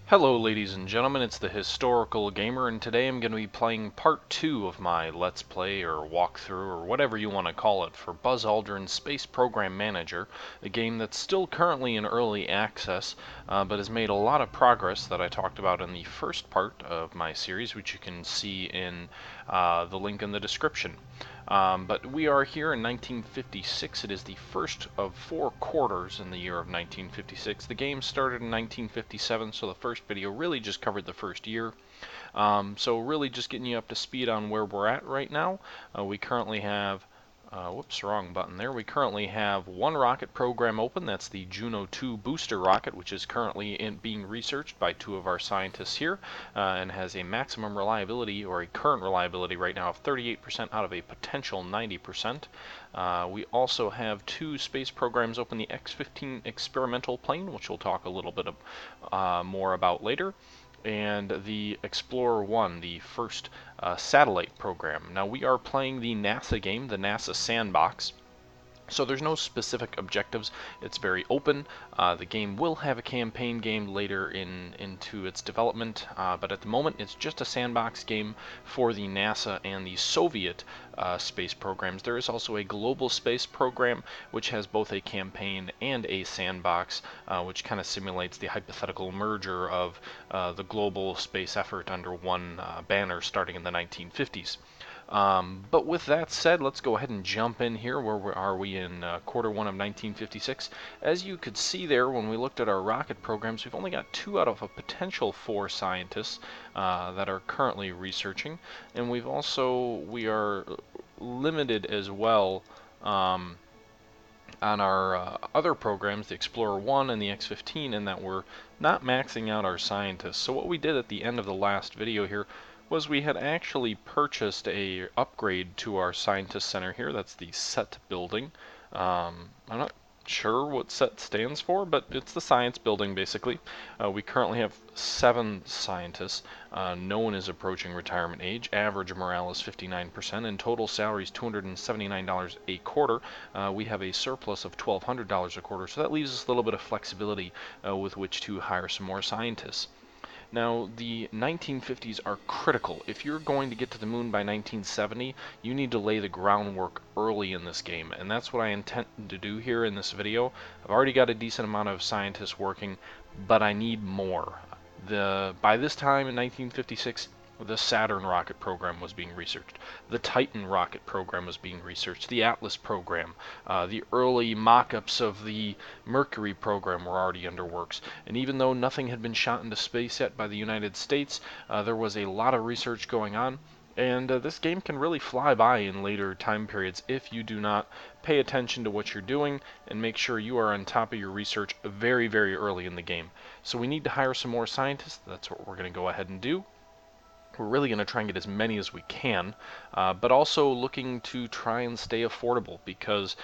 Hello ladies and gentlemen, it's the Historical Gamer, and today I'm going to be playing part 2 of my Let's Play or walkthrough or whatever you want to call it for Buzz Aldrin's Space Program Manager, a game that's still currently in early access, but has made a lot of progress that I talked about in the first part of my series, which you can see in the link in the description. But we are here in 1956. It is the first of 4 quarters in the year of 1956. The game started in 1957, so the first video really just covered the first year. So really just getting you up to speed on where we're at right now. We currently have whoops, wrong button there. We currently have one rocket program open. That's the Juno 2 booster rocket, which is currently being researched by 2 of our scientists here, and has a maximum reliability, or a current reliability right now, of 38% out of a potential 90%. We also have 2 space programs open, the X-15 experimental plane, which we'll talk a little bit more about later, and the Explorer 1, the first satellite program. Now we are playing the NASA game, the NASA Sandbox. So there's no specific objectives. It's very open. The game will have a campaign game later into its development, but at the moment it's just a sandbox game for the NASA and the Soviet space programs. There is also a global space program which has both a campaign and a sandbox, which kind of simulates the hypothetical merger of the global space effort under one banner starting in the 1950s. But with that said, let's go ahead and jump in here. Where are we in quarter 1 of 1956? As you could see there, when we looked at our rocket programs, we've only got 2 out of a potential 4 scientists that are currently researching, and we are limited as well on our other programs, the Explorer 1 and the X-15, in that we're not maxing out our scientists. So what we did at the end of the last video here was we had actually purchased a upgrade to our scientist center here. That's the SET building. I'm not sure what SET stands for, but it's the science building basically. We currently have 7 scientists. No one is approaching retirement age. Average morale is 59%, and total salary is $279 a quarter. We have a surplus of $1,200 a quarter, so that leaves us a little bit of flexibility with which to hire some more scientists. Now, the 1950s are critical. If you're going to get to the moon by 1970, you need to lay the groundwork early in this game, and that's what I intend to do here in this video. I've already got a decent amount of scientists working, but I need more. By this time in 1956, the Saturn rocket program was being researched. The Titan rocket program was being researched. The Atlas program. The early mock-ups of the Mercury program were already under works. And even though nothing had been shot into space yet by the United States, there was a lot of research going on. And this game can really fly by in later time periods if you do not pay attention to what you're doing and make sure you are on top of your research very, very early in the game. So we need to hire some more scientists. That's what we're going to go ahead and do. We're really going to try and get as many as we can, but also looking to try and stay affordable because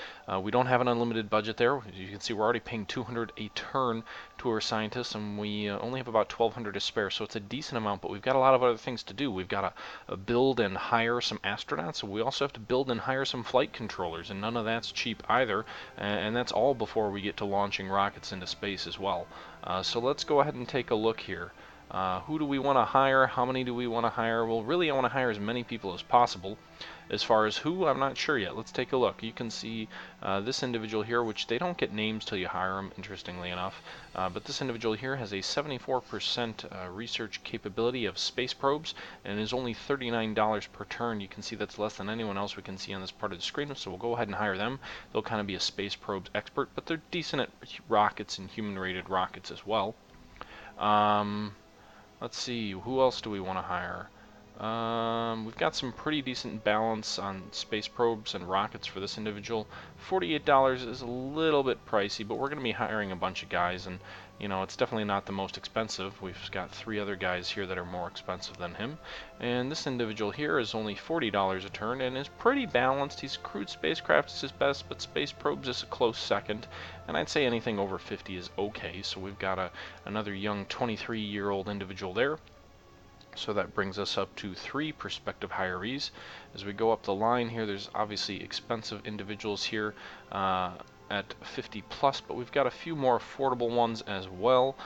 we don't have an unlimited budget there. As you can see, we're already paying $200 a turn to our scientists, and we only have about $1,200 to spare, so it's a decent amount, but we've got a lot of other things to do. We've got to build and hire some astronauts, and we also have to build and hire some flight controllers, and none of that's cheap either, and that's all before we get to launching rockets into space as well. So let's go ahead and take a look here. Who do we want to hire? How many do we want to hire? Well, really I want to hire as many people as possible. As far as who, I'm not sure yet. Let's take a look. You can see this individual here, which they don't get names till you hire them, interestingly enough. But this individual here has a 74% research capability of space probes and is only $39 per turn. You can see that's less than anyone else we can see on this part of the screen, so we'll go ahead and hire them. They'll kind of be a space probes expert, but they're decent at rockets and human-rated rockets as well. Let's see, who else do we want to hire? We've got some pretty decent balance on space probes and rockets for this individual. $48 is a little bit pricey, but we're going to be hiring a bunch of guys, and you know, it's definitely not the most expensive. We've got 3 other guys here that are more expensive than him. And this individual here is only $40 a turn and is pretty balanced. He's crewed spacecraft is his best, but space probes is a close second. And I'd say anything over 50 is okay. So we've got another young 23-year-old individual there. So that brings us up to 3 prospective hirees. As we go up the line here, there's obviously expensive individuals here. at 50 plus, but we've got a few more affordable ones as well.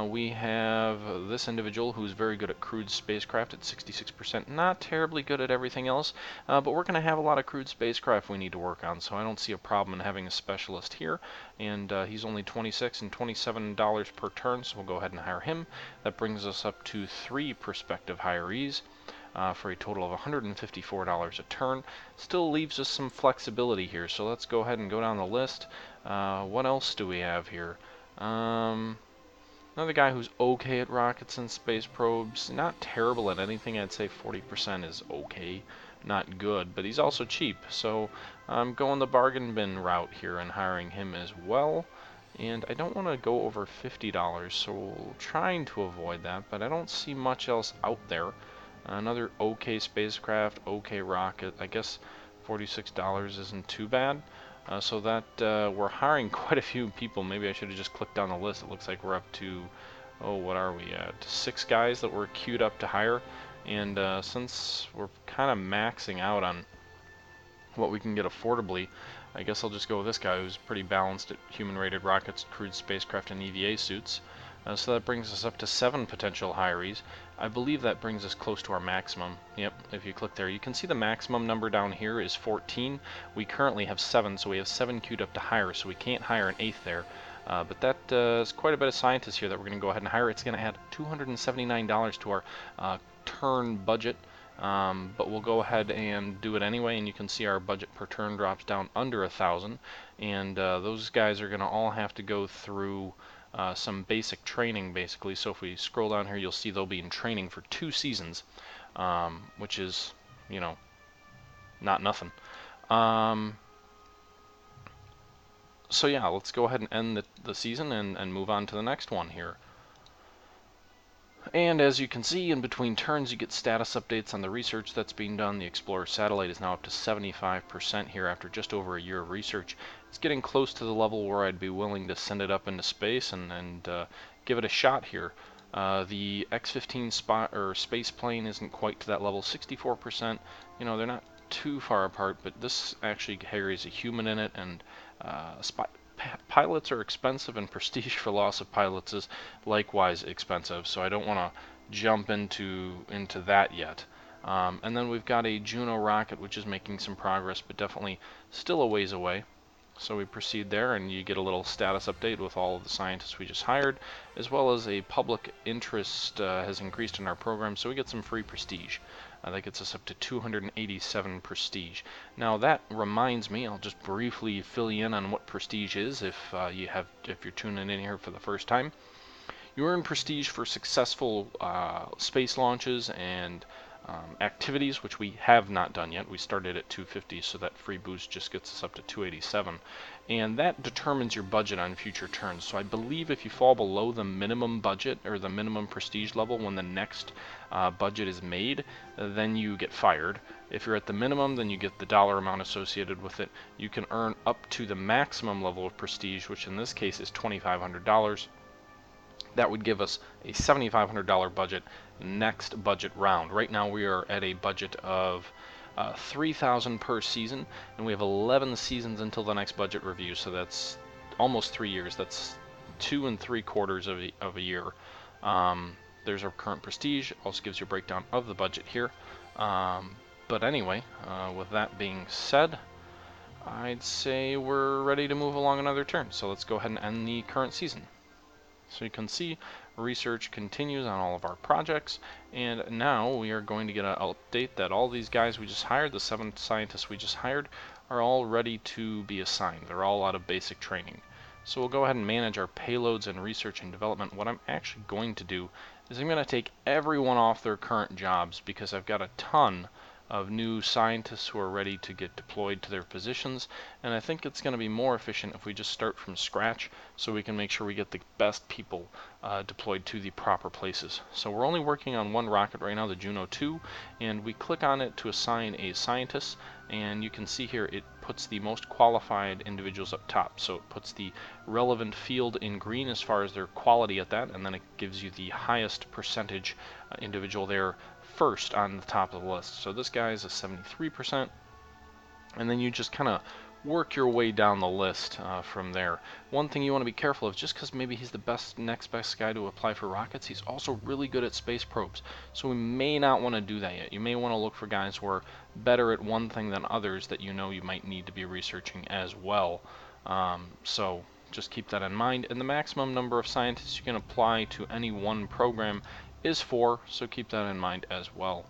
We have this individual who's very good at crewed spacecraft at 66%. Not terribly good at everything else, but we're going to have a lot of crewed spacecraft we need to work on, so I don't see a problem in having a specialist here. And he's only $26 and $27 per turn, so we'll go ahead and hire him. That brings us up to 3 prospective hirees. For a total of $154 a turn. Still leaves us some flexibility here, so let's go ahead and go down the list. What else do we have here? Another guy who's okay at rockets and space probes. Not terrible at anything. I'd say 40% is okay, not good, but he's also cheap, so I'm going the bargain bin route here and hiring him as well. And I don't want to go over $50, so we're trying to avoid that, but I don't see much else out there. Another okay spacecraft, okay rocket. I guess $46 isn't too bad. So that we're hiring quite a few people. Maybe I should have just clicked down the list. It looks like we're up to, oh, what are we at? 6 guys that were queued up to hire. And since we're kind of maxing out on what we can get affordably, I guess I'll just go with this guy who's pretty balanced at human-rated rockets, crewed spacecraft, and EVA suits. So that brings us up to 7 potential hirees. I believe that brings us close to our maximum. Yep, if you click there, you can see the maximum number down here is 14. We currently have 7, so we have 7 queued up to hire, so we can't hire an 8th there. But that is quite a bit of scientists here that we're going to go ahead and hire. It's going to add $279 to our turn budget. But we'll go ahead and do it anyway, and you can see our budget per turn drops down under 1,000, and those guys are going to all have to go through some basic training, basically. So if we scroll down here, you'll see they'll be in training for 2 seasons, which is, you know, not nothing. So yeah, let's go ahead and end the season and move on to the next one here. And as you can see, in between turns you get status updates on the research that's being done. The Explorer satellite is now up to 75% here after just over a year of research. It's getting close to the level where I'd be willing to send it up into space and give it a shot here. The X-15 space plane isn't quite to that level, 64%. You know, they're not too far apart, but this actually carries a human in it, and pilots are expensive, and prestige for loss of pilots is likewise expensive, so I don't want to jump into that yet. And then we've got a Juno rocket, which is making some progress, but definitely still a ways away. So we proceed there, and you get a little status update with all of the scientists we just hired, as well as a public interest has increased in our program, so we get some free prestige. That gets us up to 287 prestige. Now that reminds me, I'll just briefly fill you in on what prestige is if you're tuning in here for the first time. You earn prestige for successful space launches and activities, which we have not done yet. We started at 250, so that free boost just gets us up to 287. And that determines your budget on future turns. So I believe if you fall below the minimum budget or the minimum prestige level when the next budget is made, then you get fired. If you're at the minimum, then you get the dollar amount associated with it. You can earn up to the maximum level of prestige, which in this case is $2,500. That would give us a $7,500 budget next budget round. Right now we are at a budget of $3,000 per season, and we have 11 seasons until the next budget review, so that's almost 3 years. That's 2 3/4 of a year. There's our current prestige. Also gives you a breakdown of the budget here. But anyway, with that being said, I'd say we're ready to move along another turn. So let's go ahead and end the current season. So you can see research continues on all of our projects, and now we are going to get an update that all these guys we just hired, the 7 scientists we just hired, are all ready to be assigned. They're all out of basic training. So we'll go ahead and manage our payloads and research and development. What I'm actually going to do is I'm going to take everyone off their current jobs because I've got a ton of new scientists who are ready to get deployed to their positions, and I think it's going to be more efficient if we just start from scratch so we can make sure we get the best people deployed to the proper places. So we're only working on one rocket right now, the Juno 2, and we click on it to assign a scientist, and you can see here it puts the most qualified individuals up top. So it puts the relevant field in green as far as their quality at that, and then it gives you the highest percentage individual there first on the top of the list. So this guy is a 73%, and then you just kind of work your way down the list from there. One thing you want to be careful of, just because maybe he's the next best guy to apply for rockets, he's also really good at space probes. So we may not want to do that yet. You may want to look for guys who are better at one thing than others that you know you might need to be researching as well. So just keep that in mind. And the maximum number of scientists you can apply to any one program is 4, so keep that in mind as well.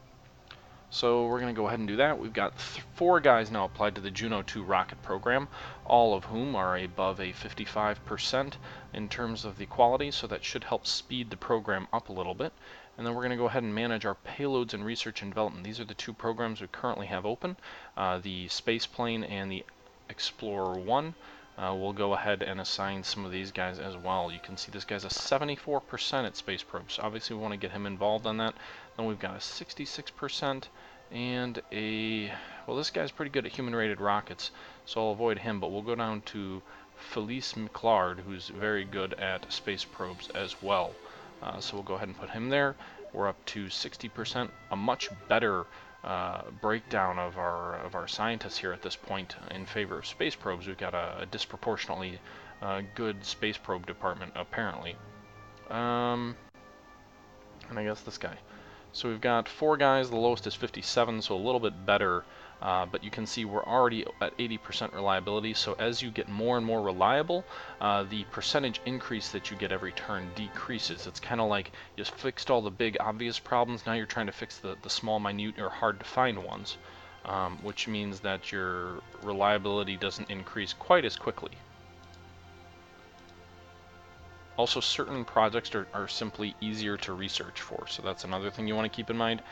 So we're going to go ahead and do that. We've got 4 guys now applied to the Juno 2 rocket program, all of whom are above a 55% in terms of the quality, so that should help speed the program up a little bit. And then we're going to go ahead and manage our payloads and research and development. These are the 2 programs we currently have open, the Space Plane and the Explorer 1. We'll go ahead and assign some of these guys as well. You can see this guy's a 74% at space probes. So obviously we want to get him involved on that. Then we've got a 66% and well, this guy's pretty good at human-rated rockets, so I'll avoid him, but we'll go down to Felice McLard, who's very good at space probes as well. So we'll go ahead and put him there. We're up to 60%, a much better breakdown of our scientists here at this point in favor of space probes. We've got a disproportionately good space probe department, apparently. And I guess this guy. So we've got 4 guys, the lowest is 57, so a little bit better, but you can see we're already at 80% reliability, so as you get more and more reliable, the percentage increase that you get every turn decreases. It's kind of like you just fixed all the big obvious problems, now you're trying to fix the small, minute, or hard to find ones, which means that your reliability doesn't increase quite as quickly. Also, certain projects are simply easier to research for, so that's another thing you want to keep in mind.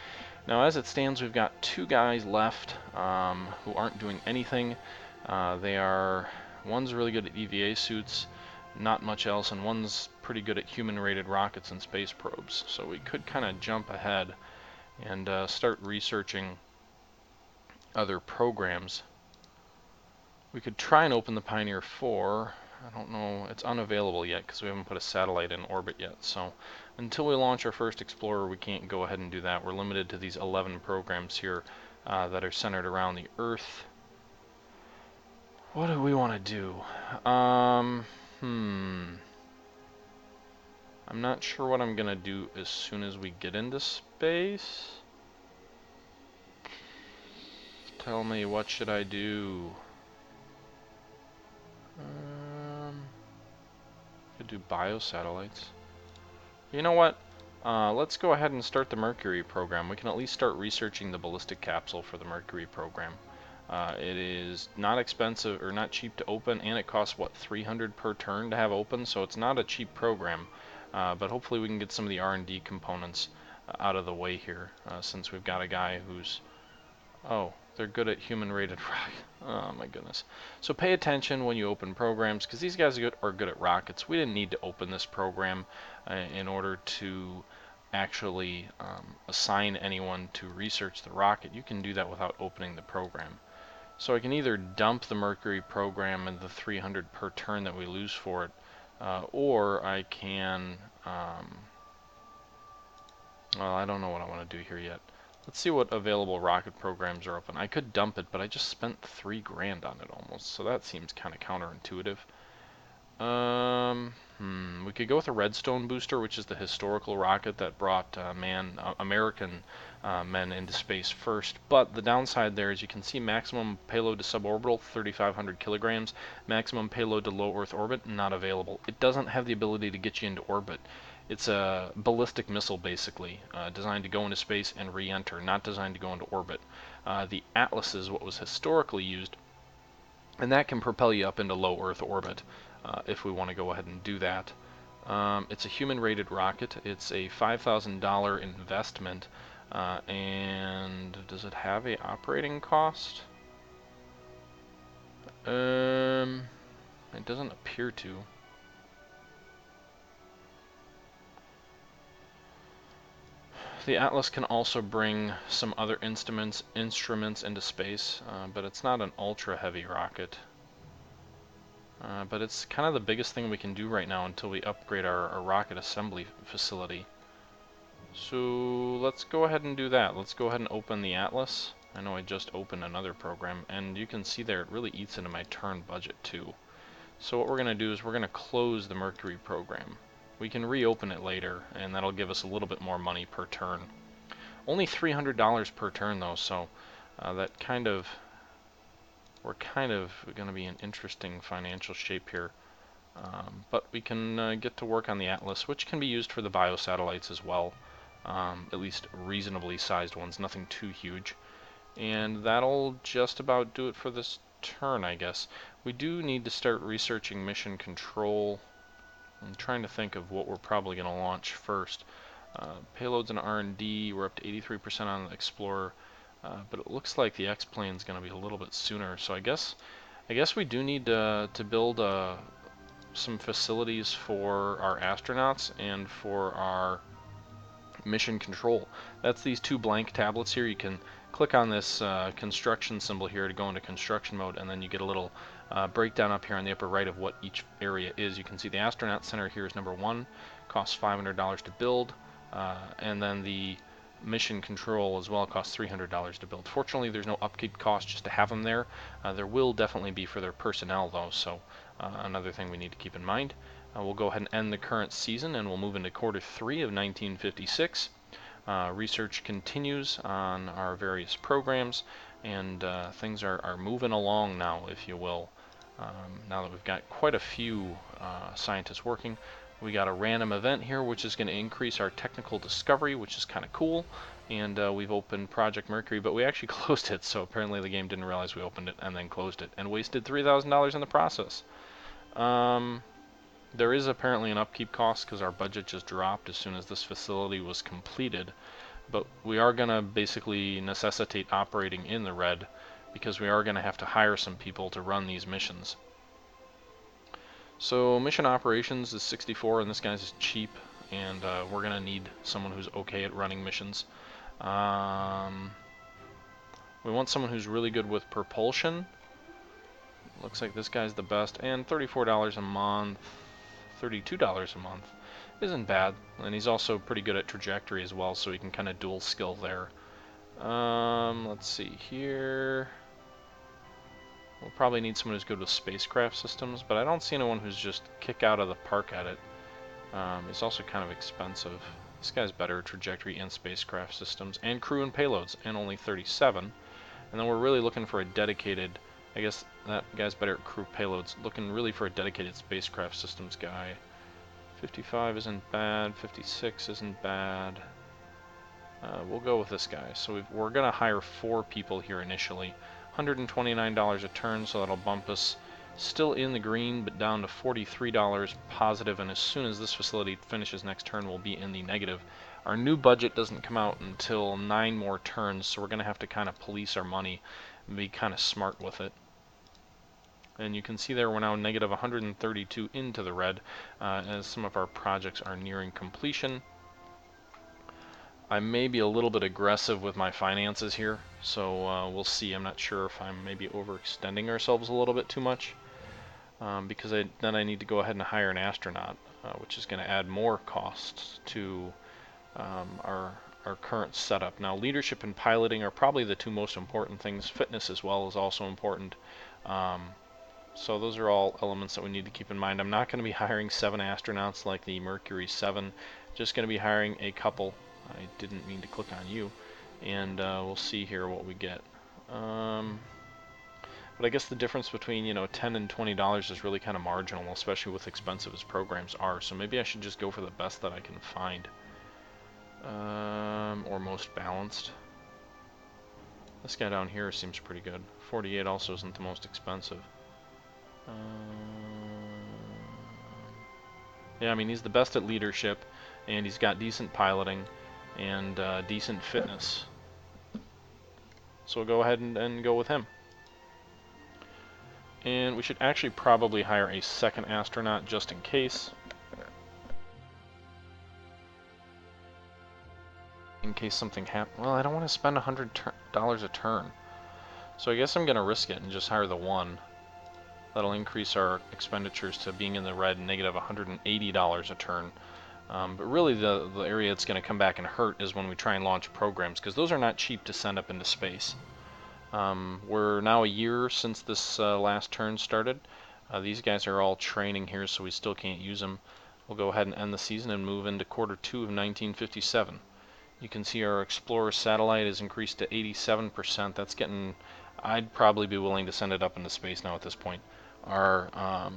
Now, as it stands, we've got 2 guys left who aren't doing anything. One's really good at EVA suits, not much else, and one's pretty good at human-rated rockets and space probes. So we could kind of jump ahead and start researching other programs. We could try and open the Pioneer 4. I don't know, it's unavailable yet because we haven't put a satellite in orbit yet. So until we launch our first Explorer, we can't go ahead and do that. We're limited to these 11 programs here that are centered around the Earth. What do we want to do? I'm not sure what I'm going to do as soon as we get into space. Tell me, what should I do? Could do biosatellites. You know what? Let's go ahead and start the Mercury program. We can at least start researching the ballistic capsule for the Mercury program. It is not expensive or not cheap to open, and it costs what, 300 per turn to have open, so it's not a cheap program. But hopefully we can get some of the R&D components out of the way here, since we've got a guy who's they're good at human-rated rockets. Oh my goodness. So pay attention when you open programs, because these guys are good at rockets. We didn't need to open this program in order to actually assign anyone to research the rocket. You can do that without opening the program. So I can either dump the Mercury program and the 300 per turn that we lose for it, or I can, well, I don't know what I want to do here yet. Let's see what available rocket programs are open. I could dump it, but I just spent 3 grand on it almost, so that seems kind of counterintuitive. We could go with a Redstone booster, which is the historical rocket that brought American men into space first. But the downside there is you can see maximum payload to suborbital, 3,500 kilograms. Maximum payload to low Earth orbit, not available. It doesn't have the ability to get you into orbit. It's a ballistic missile, basically, designed to go into space and re-enter, not designed to go into orbit. The Atlas is what was historically used, and that can propel you up into low Earth orbit if we want to go ahead and do that. It's a human-rated rocket. It's a $5,000 investment, and does it have a operating cost? It doesn't appear to. The Atlas can also bring some other instruments into space, but it's not an ultra-heavy rocket. But it's kind of the biggest thing we can do right now until we upgrade our rocket assembly facility. So let's go ahead and do that. Let's go ahead and open the Atlas. I know I just opened another program, and you can see there it really eats into my turn budget too. So what we're going to do is we're going to close the Mercury program. We can reopen it later, and that'll give us a little bit more money per turn. Only $300 per turn though, so that kind of, we're kind of going to be in interesting financial shape here. But we can get to work on the Atlas, which can be used for the biosatellites as well. At least reasonably sized ones, nothing too huge. And that'll just about do it for this turn, I guess. We do need to start researching mission control. I'm trying to think of what we're probably going to launch first. Payloads and R&D, we're up to 83% on the Explorer, but it looks like the X-plane is going to be a little bit sooner. So I guess we do need to build some facilities for our astronauts and for our mission control. That's these two blank tablets here. You can click on this construction symbol here to go into construction mode, and then you get a little breakdown up here on the upper right of what each area is. You can see the astronaut center here is number 1, costs $500 to build, and then the mission control as well costs $300 to build. Fortunately, there's no upkeep cost just to have them there. There will definitely be for their personnel though, so another thing we need to keep in mind. We'll go ahead and end the current season, and we'll move into quarter 3 of 1956. Research continues on our various programs, and things are moving along now, if you will. Now that we've got quite a few scientists working, we got a random event here which is going to increase our technical discovery, which is kind of cool. And we've opened Project Mercury, but we actually closed it, so apparently the game didn't realize we opened it and then closed it, and wasted $3,000 in the process. There is apparently an upkeep cost because our budget just dropped as soon as this facility was completed, but we are going to basically necessitate operating in the red because we are going to have to hire some people to run these missions. So mission operations is 64, and this guy's cheap, and we're going to need someone who's okay at running missions. We want someone who's really good with propulsion. Looks like this guy's the best, and $34 a month. $32 a month isn't bad, and he's also pretty good at trajectory as well, so he can kind of dual skill there. Let's see here. We'll probably need someone who's good with spacecraft systems, but I don't see anyone who's just kick out of the park at it. He's also kind of expensive. This guy's better at trajectory and spacecraft systems, and crew and payloads, and only 37. And then we're really looking for a dedicated, I guess that guy's better at crew payloads, looking really for a dedicated spacecraft systems guy. 55 isn't bad, 56 isn't bad. We'll go with this guy. So we're going to hire 4 people here initially. $129 a turn, so that'll bump us still in the green, but down to $43 positive, and as soon as this facility finishes next turn, we'll be in the negative. Our new budget doesn't come out until 9 more turns, so we're going to have to kind of police our money and be kind of smart with it. And you can see there we're now negative 132 into the red as some of our projects are nearing completion. I may be a little bit aggressive with my finances here, so we'll see. I'm not sure if I'm maybe overextending ourselves a little bit too much, because then I need to go ahead and hire an astronaut, which is going to add more costs to our current setup. Now, leadership and piloting are probably the 2 most important things. Fitness as well is also important. So those are all elements that we need to keep in mind. I'm not going to be hiring 7 astronauts like the Mercury 7, just going to be hiring a couple. I didn't mean to click on you, and we'll see here what we get. But I guess the difference between, $10 and $20 is really kind of marginal, especially with expensive as programs are. So maybe I should just go for the best that I can find, or most balanced. This guy down here seems pretty good. 48 also isn't the most expensive. Yeah, I mean, he's the best at leadership, and he's got decent piloting and decent fitness. So we'll go ahead and go with him. And we should actually probably hire a 2nd astronaut just in case. In case something happens. Well, I don't want to spend $100 a turn. So I guess I'm going to risk it and just hire the 1. That'll increase our expenditures to being in the red, negative $180 a turn. But really the area that's going to come back and hurt is when we try and launch programs, because those are not cheap to send up into space. We're now a year since this last turn started. These guys are all training here, so we still can't use them. We'll go ahead and end the season and move into quarter 2 of 1957. You can see our Explorer satellite is increased to 87%. That's getting, I'd probably be willing to send it up into space now at this point. Our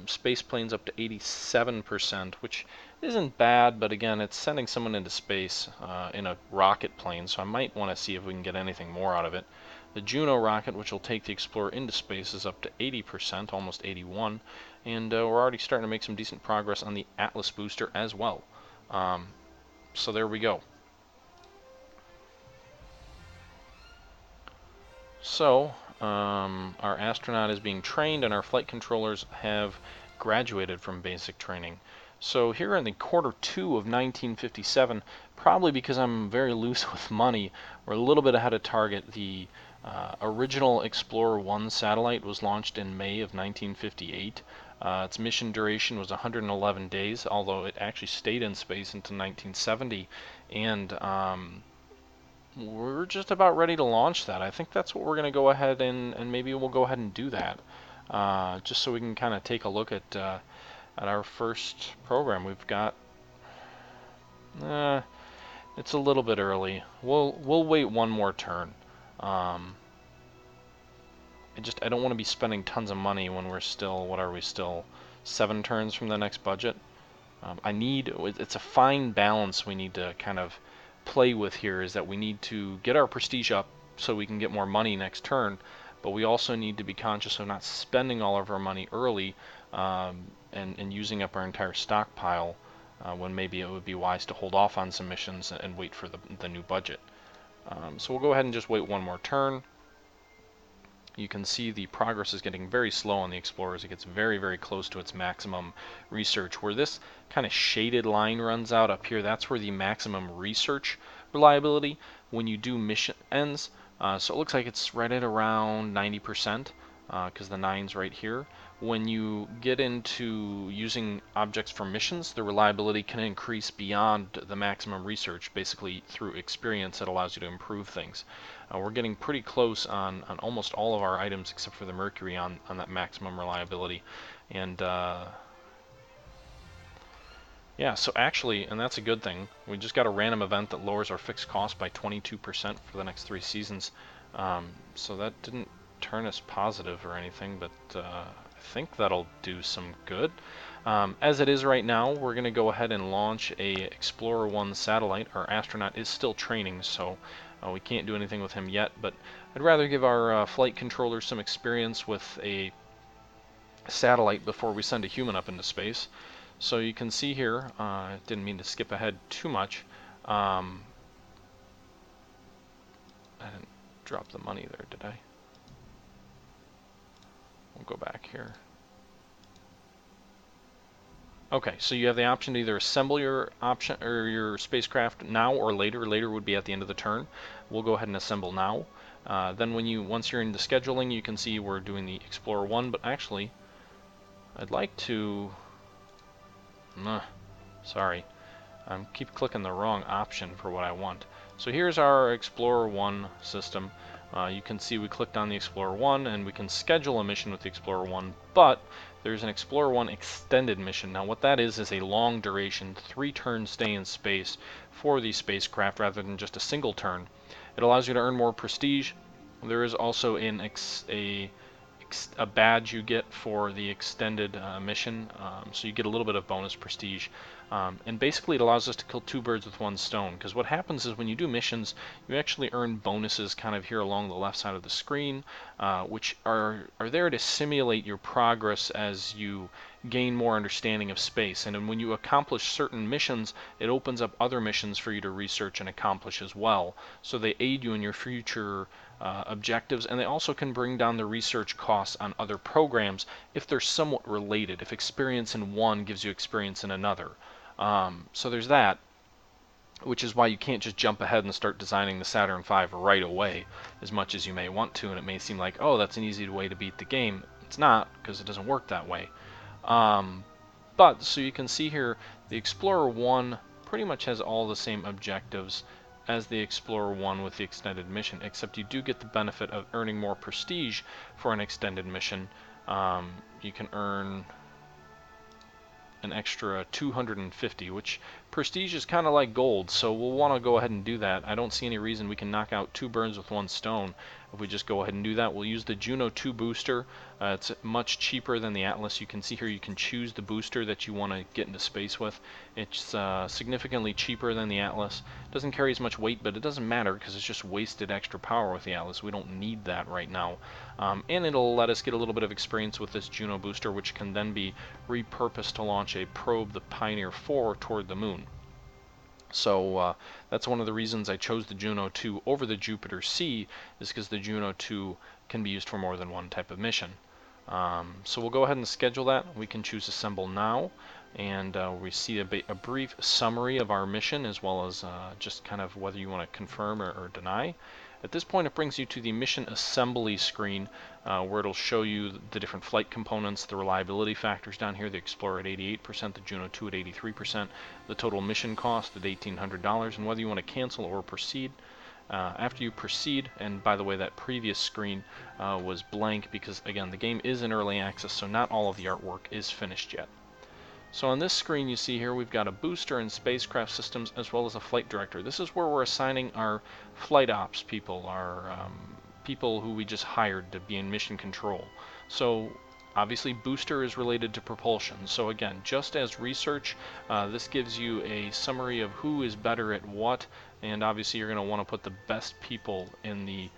space plane's up to 87%, which isn't bad, but again, it's sending someone into space in a rocket plane, so I might want to see if we can get anything more out of it. The Juno rocket, which will take the Explorer into space, is up to 80%, almost 81, and we're already starting to make some decent progress on the Atlas booster as well. So there we go. So, our astronaut is being trained and our flight controllers have graduated from basic training. So here in the quarter 2 of 1957, probably because I'm very loose with money, we're a little bit ahead of target. The original Explorer 1 satellite was launched in May of 1958. Its mission duration was 111 days, although it actually stayed in space until 1970. And we're just about ready to launch that. I think that's what we're going to go ahead and maybe we'll go ahead and do that, just so we can kind of take a look at our first program. We've got. It's a little bit early. We'll wait one more turn. I don't want to be spending tons of money when we're still, what are we still, 7 turns from the next budget. It's a fine balance we need to kind of play with here, is that we need to get our prestige up so we can get more money next turn, but we also need to be conscious of not spending all of our money early and using up our entire stockpile when maybe it would be wise to hold off on some missions and wait for the new budget. So we'll go ahead and just wait one more turn. You can see the progress is getting very slow on the Explorer as it gets very, very close to its maximum research. Where this kind of shaded line runs out up here, that's where the maximum research reliability when you do mission ends. So it looks like it's right at around 90%, because the 9's right here. When you get into using objects for missions, the reliability can increase beyond the maximum research. Basically, through experience, it allows you to improve things. We're getting pretty close on almost all of our items except for the Mercury on that maximum reliability. And yeah, so actually, and that's a good thing, we just got a random event that lowers our fixed cost by 22% for the next 3 seasons. So that didn't turn us positive or anything, but I think that'll do some good. As it is right now, we're going to go ahead and launch a Explorer 1 satellite. Our astronaut is still training, so we can't do anything with him yet, but I'd rather give our flight controllers some experience with a satellite before we send a human up into space. So you can see here, I didn't mean to skip ahead too much. I didn't drop the money there, did I? We'll go back here. Okay, so you have the option to either assemble your option or your spacecraft now or later. Later would be at the end of the turn. We'll go ahead and assemble now. Then once you're in the scheduling, you can see we're doing the Explorer 1, but actually, I'd like to. Sorry, I keep clicking the wrong option for what I want. So here's our Explorer 1 system. You can see we clicked on the Explorer 1 and we can schedule a mission with the Explorer 1, but there's an Explorer 1 extended mission. Now what that is a long duration, 3-turn stay in space for the spacecraft rather than just a single turn. It allows you to earn more prestige. There is also a badge you get for the extended mission, so you get a little bit of bonus prestige. And basically it allows us to kill 2 birds with 1 stone, because what happens is when you do missions, you actually earn bonuses kind of here along the left side of the screen, which are there to simulate your progress as you gain more understanding of space. And then when you accomplish certain missions, it opens up other missions for you to research and accomplish as well. So they aid you in your future objectives, and they also can bring down the research costs on other programs if they're somewhat related, if experience in one gives you experience in another. So there's that, which is why you can't just jump ahead and start designing the Saturn V right away, as much as you may want to, and it may seem like, oh, that's an easy way to beat the game. It's not, because it doesn't work that way. But, so you can see here, the Explorer 1 pretty much has all the same objectives as the Explorer 1 with the extended mission, except you do get the benefit of earning more prestige for an extended mission. You can earn an extra 250, which prestige is kind of like gold, so we'll want to go ahead and do that. I don't see any reason we can knock out two birds with one stone if we just go ahead and do that. We'll use the Juno 2 booster. It's much cheaper than the Atlas. You can see here you can choose the booster that you want to get into space with. It's significantly cheaper than the Atlas. Doesn't carry as much weight, but it doesn't matter because it's just wasted extra power with the Atlas. We don't need that right now. And it'll let us get a little bit of experience with this Juno booster, which can then be repurposed to launch a probe, the Pioneer 4, toward the moon. So that's one of the reasons I chose the Juno 2 over the Jupiter C, is because the Juno 2 can be used for more than one type of mission. So we'll go ahead and schedule that. We can choose Assemble Now, and we see a brief summary of our mission, as well as just kind of whether you want to confirm or deny. At this point, it brings you to the mission assembly screen, where it'll show you the different flight components, the reliability factors down here, the Explorer at 88%, the Juno 2 at 83%, the total mission cost at $1,800, and whether you want to cancel or proceed. After you proceed, and by the way, that previous screen was blank because, again, the game is in early access, so not all of the artwork is finished yet. So on this screen you see here we've got a booster and spacecraft systems as well as a flight director. This is where we're assigning our flight ops people, our people who we just hired to be in mission control. So obviously booster is related to propulsion. So again, just as research, this gives you a summary of who is better at what, and obviously you're going to want to put the best people in the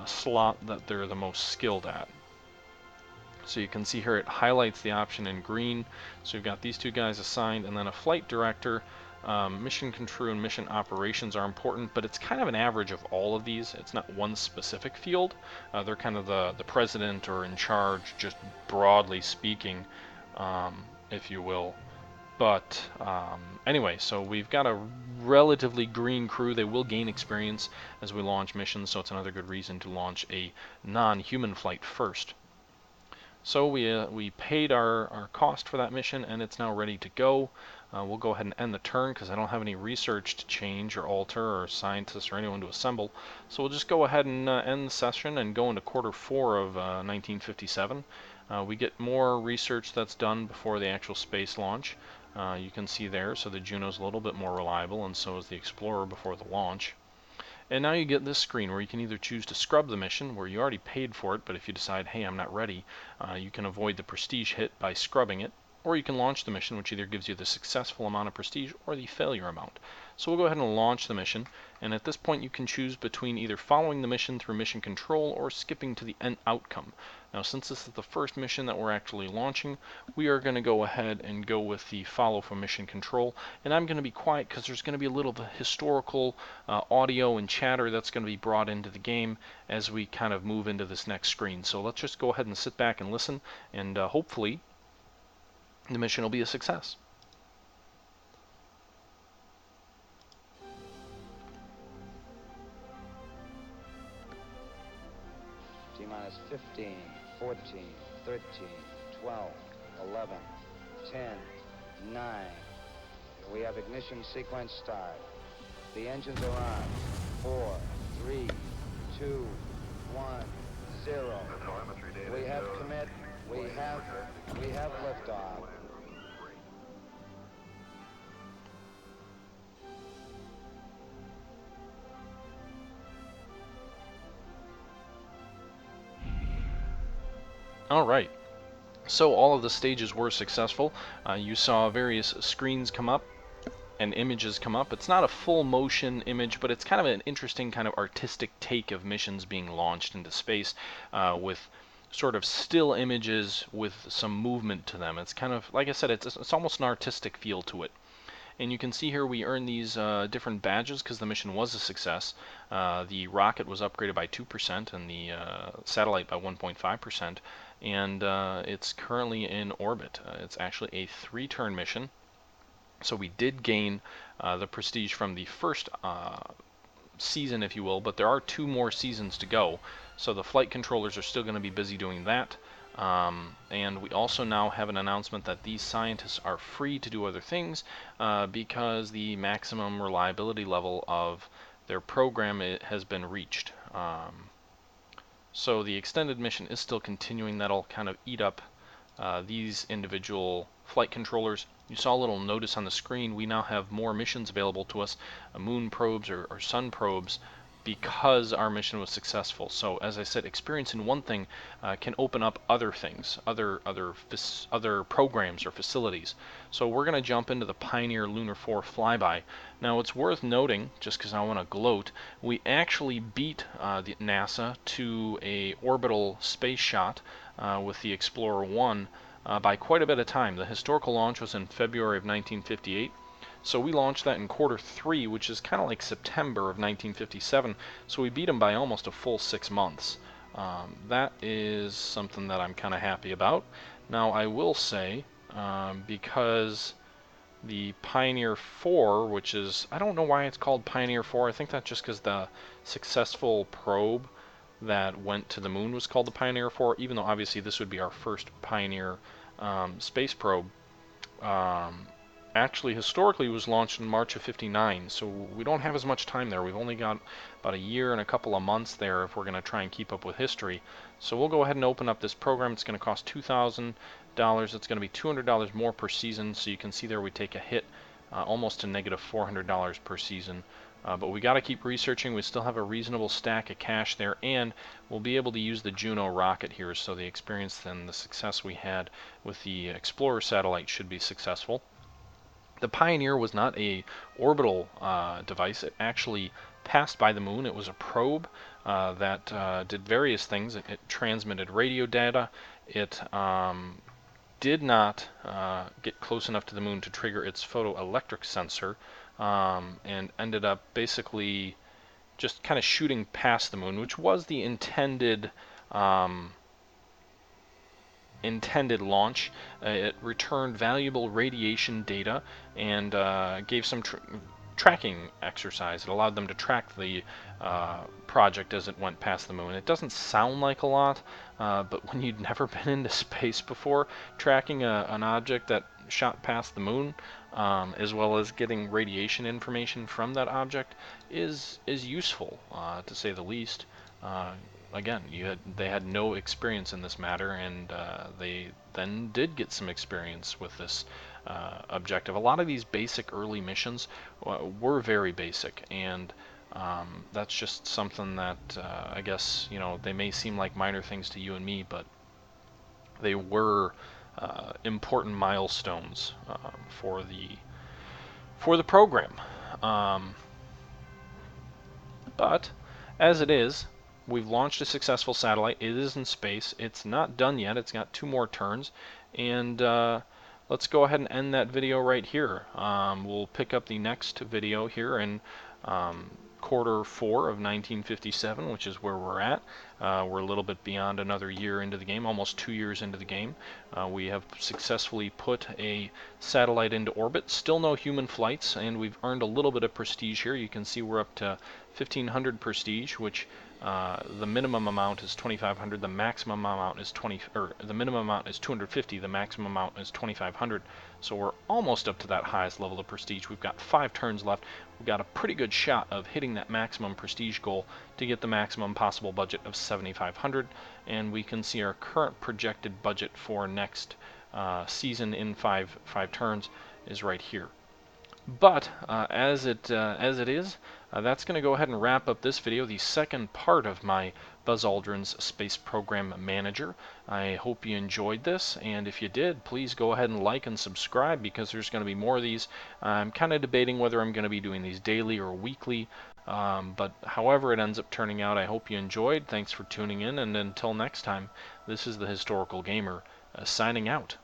slot that they're the most skilled at. So you can see here it highlights the option in green. So you've got these two guys assigned, and then a flight director. Mission control and mission operations are important, but it's kind of an average of all of these. It's not one specific field. They're kind of the president or in charge, just broadly speaking, if you will. But anyway, so we've got a relatively green crew. They will gain experience as we launch missions, so it's another good reason to launch a non-human flight first. So we paid our cost for that mission, and it's now ready to go. We'll go ahead and end the turn because I don't have any research to change or alter or scientists or anyone to assemble. So we'll just go ahead and end the session and go into Q4 of 1957. We get more research that's done before the actual space launch. You can see there, so the Juno's a little bit more reliable, and so is the Explorer before the launch. And now you get this screen where you can either choose to scrub the mission, where you already paid for it, but if you decide, hey, I'm not ready, you can avoid the prestige hit by scrubbing it, or you can launch the mission, which either gives you the successful amount of prestige or the failure amount. So we'll go ahead and launch the mission, and at this point you can choose between either following the mission through mission control or skipping to the end outcome. Now, since this is the first mission that we're actually launching, we are going to go ahead and go with the follow from mission control, and I'm going to be quiet because there's going to be a little bit of historical audio and chatter that's going to be brought into the game as we kind of move into this next screen. So let's just go ahead and sit back and listen, and hopefully the mission will be a success. T-minus 15, 14, 13, 12, 11, 10, 9. We have ignition sequence start. The engines are on. 4, 3, 2, 1, 0. We have commit. We have liftoff. All right. So all of the stages were successful. You saw various screens come up and images come up. It's not a full motion image, but it's kind of an interesting kind of artistic take of missions being launched into space with sort of still images with some movement to them. It's kind of, like I said, it's almost an artistic feel to it. And you can see here we earn these different badges because the mission was a success. The rocket was upgraded by 2% and the satellite by 1.5%. And it's currently in orbit. It's actually a 3-turn mission. So we did gain the prestige from the first season, if you will, but there are 2 more seasons to go. So the flight controllers are still going to be busy doing that. And we also now have an announcement that these scientists are free to do other things because the maximum reliability level of their program has been reached. So the extended mission is still continuing. That'll kind of eat up these individual flight controllers. You saw a little notice on the screen. We now have more missions available to us, moon probes or sun probes, because our mission was successful. So as I said, experience in one thing can open up other things, other programs or facilities. So we're going to jump into the Pioneer Lunar 4 flyby. Now it's worth noting, just because I want to gloat, we actually beat the NASA to a orbital space shot with the Explorer 1 by quite a bit of time. The historical launch was in February of 1958. So we launched that in Q3, which is kind of like September of 1957. So we beat them by almost a full 6 months. That is something that I'm kind of happy about. Now I will say, because the Pioneer 4, which is, I don't know why it's called Pioneer 4. I think that's just because the successful probe that went to the moon was called the Pioneer 4, even though obviously this would be our first Pioneer space probe. Actually historically was launched in March of '59, so we don't have as much time there. We've only got about a year and a couple of months there if we're going to try and keep up with history. So we'll go ahead and open up this program. It's going to cost $2,000. It's going to be $200 more per season, so you can see there we take a hit almost to negative $400 per season. But we got to keep researching. We still have a reasonable stack of cash there, and we'll be able to use the Juno rocket here, so the experience and the success we had with the Explorer satellite should be successful. The Pioneer was not a orbital device. It actually passed by the moon. It was a probe that did various things. It transmitted radio data. It did not get close enough to the moon to trigger its photoelectric sensor, and ended up basically just kind of shooting past the moon, which was the intended launch. It returned valuable radiation data and gave some tracking exercise. It allowed them to track the project as it went past the moon. It doesn't sound like a lot, but when you'd never been into space before, tracking an object that shot past the moon, as well as getting radiation information from that object, is useful, to say the least. Again, they had no experience in this matter, and they then did get some experience with this objective. A lot of these basic early missions were very basic, and that's just something that I guess, they may seem like minor things to you and me, but they were important milestones for the program. Um, But as it is, we've launched a successful satellite. It is in space. It's not done yet. It's got 2 more turns. And let's go ahead and end that video right here. We'll pick up the next video here in Q4 of 1957, which is where we're at. We're a little bit beyond another year into the game, almost 2 years into the game. We have successfully put a satellite into orbit. Still no human flights, and we've earned a little bit of prestige here. You can see we're up to 1,500 prestige, which the minimum amount is 2,500. The maximum amount is the minimum amount is 250. The maximum amount is 2,500. So we're almost up to that highest level of prestige. We've got 5 turns left. We've got a pretty good shot of hitting that maximum prestige goal to get the maximum possible budget of 7,500. And we can see our current projected budget for next season in 5 turns is right here. But as it is, that's going to go ahead and wrap up this video, the second part of my Buzz Aldrin's Space Program Manager. I hope you enjoyed this, and if you did, please go ahead and like and subscribe, because there's going to be more of these. I'm kind of debating whether I'm going to be doing these daily or weekly, but however it ends up turning out, I hope you enjoyed. Thanks for tuning in, and until next time, this is the Historical Gamer signing out.